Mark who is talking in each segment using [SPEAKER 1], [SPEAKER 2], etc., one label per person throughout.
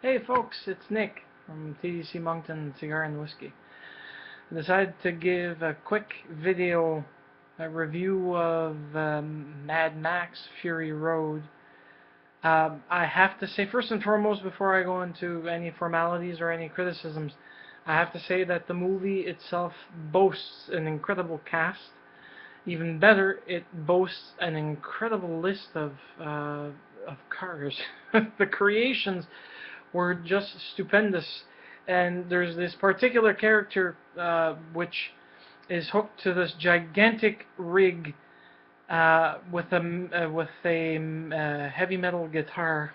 [SPEAKER 1] Hey folks, it's Nick from TDC Moncton Cigar&Whiskey. I decided to give a quick video review of Mad Max Fury Road. I have to say, first and foremost, before I go into any formalities or any criticisms, I have to say that the movie itself boasts an incredible cast. Even better, it boasts an incredible list of cars. The creations were just stupendous. And there's this particular character which is hooked to this gigantic rig with a heavy metal guitar.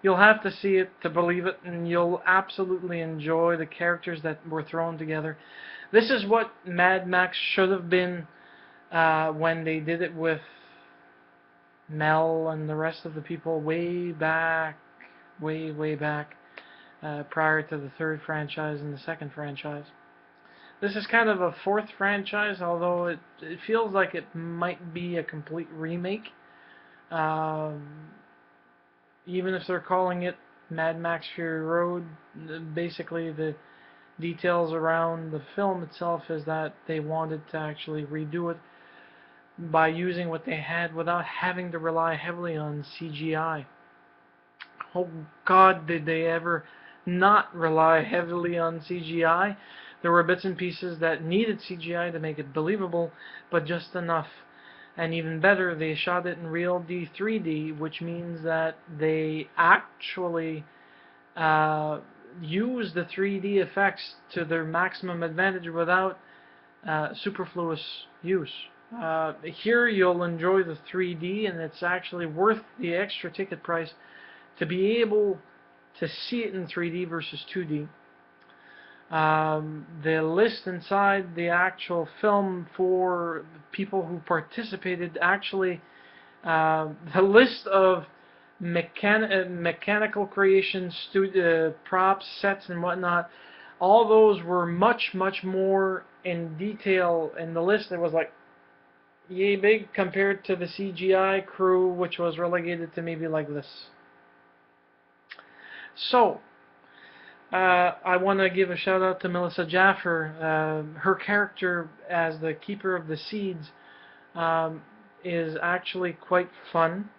[SPEAKER 1] You'll have to see it to believe it, and you'll absolutely enjoy the characters that were thrown together. This is what Mad Max should have been when they did it with Mel and the rest of the people way back, way back, prior to the third franchise and the second franchise. This is kind of a fourth franchise, although it feels like it might be a complete remake. Even if they're calling it Mad Max Fury Road, basically the details around the film itself is that they wanted to actually redo it by using what they had without having to rely heavily on CGI. Oh God, did they ever not rely heavily on CGI? There were bits and pieces that needed CGI to make it believable, but just enough. And even better, they shot it in real 3D, which means that they actually use the 3D effects to their maximum advantage without superfluous use. Here you'll enjoy the 3D, and it's actually worth the extra ticket price to be able to see it in 3D versus 2D. The list inside the actual film for people who participated, actually, the list of mechanical creations, props, sets, and whatnot, all those were much more in detail in the list. It was like yay big compared to the CGI crew, which was relegated to maybe like this. So, I want to give a shout out to Melissa Jaffer. Her character as the Keeper of the Seeds is actually quite fun.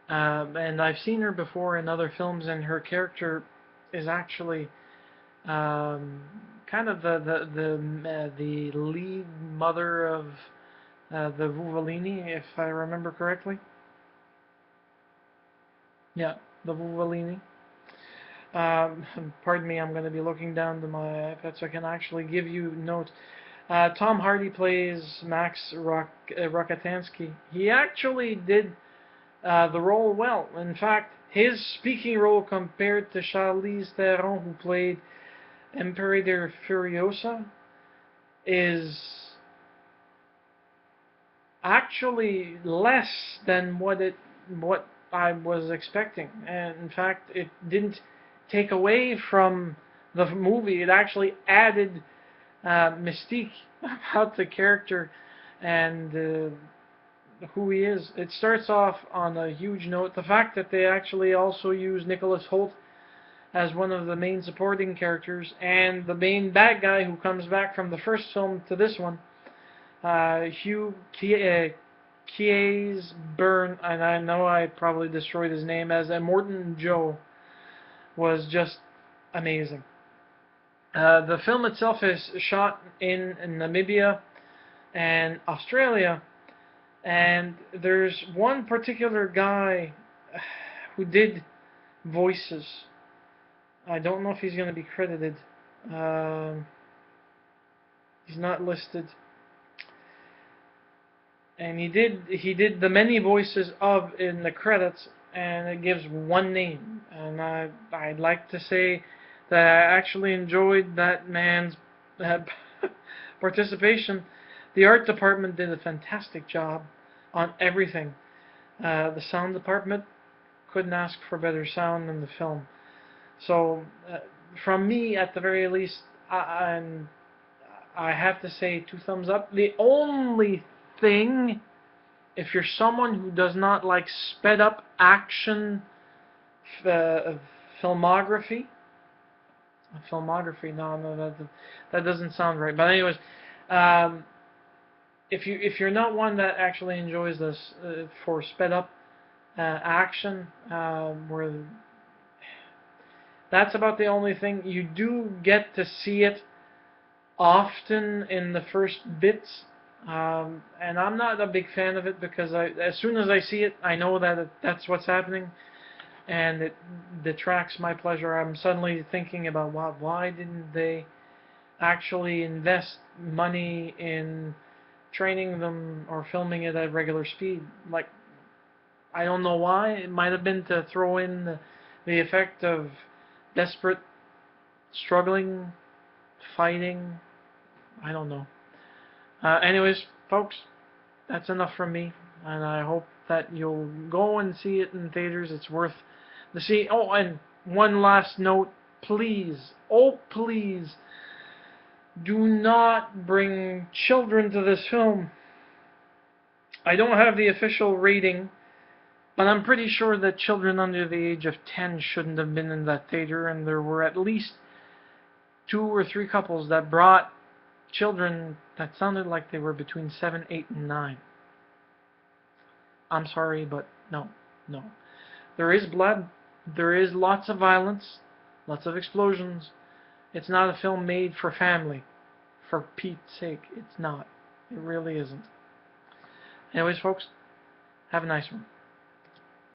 [SPEAKER 1] And I've seen her before in other films, and her character is actually kind of the lead mother of the Vuvolini, if I remember correctly. Yeah, the Vuvolini. Pardon me, I'm going to be looking down to my iPad so I can actually give you notes. Tom Hardy plays Max Rokatansky. He actually did the role well. In fact, his speaking role compared to Charlize Theron, who played Imperator Furiosa, is actually less than what I was expecting. And in fact, it didn't take away from the movie. It actually added mystique about the character and who he is. It starts off on a huge note. The fact that they actually also use Nicholas Hoult as one of the main supporting characters, and the main bad guy who comes back from the first film to this one, Hugh Burn, and I know I probably destroyed his name, as Morton Joe, was just amazing. The film itself is shot in Namibia and Australia, and there's one particular guy who did voices. I don't know if he's going to be credited. He's not listed. And he did the many voices of in the credits, and it gives one name. And I'd like to say that I actually enjoyed that man's participation. The art department did a fantastic job on everything. The sound department couldn't ask for better sound than the film. So, from me, at the very least, I have to say 2 thumbs up. The only thing, if you're someone who does not like sped up action filmography. Filmography. No, that doesn't sound right. But anyways, um, if you're not one that actually enjoys this for sped up action, where that's about the only thing. You do get to see it often in the first bits, and I'm not a big fan of it because as soon as I see it, I know that that's what's happening, and it detracts my pleasure. I'm suddenly thinking about why didn't they actually invest money in training them or filming it at regular speed? Like, I don't know why. It might have been to throw in the effect of desperate, struggling, fighting. I don't know. Anyways, folks, that's enough from me, and I hope that you'll go and see it in theaters. It's worth the see. Oh, and one last note, please, oh please, do not bring children to this film. I don't have the official rating, but I'm pretty sure that children under the age of 10 shouldn't have been in that theater, and there were at least 2 or 3 couples that brought children that sounded like they were between 7, 8, and 9. I'm sorry, but no, no. There is blood, there is lots of violence, lots of explosions. It's not a film made for family. For Pete's sake, it's not. It really isn't. Anyways, folks, have a nice one.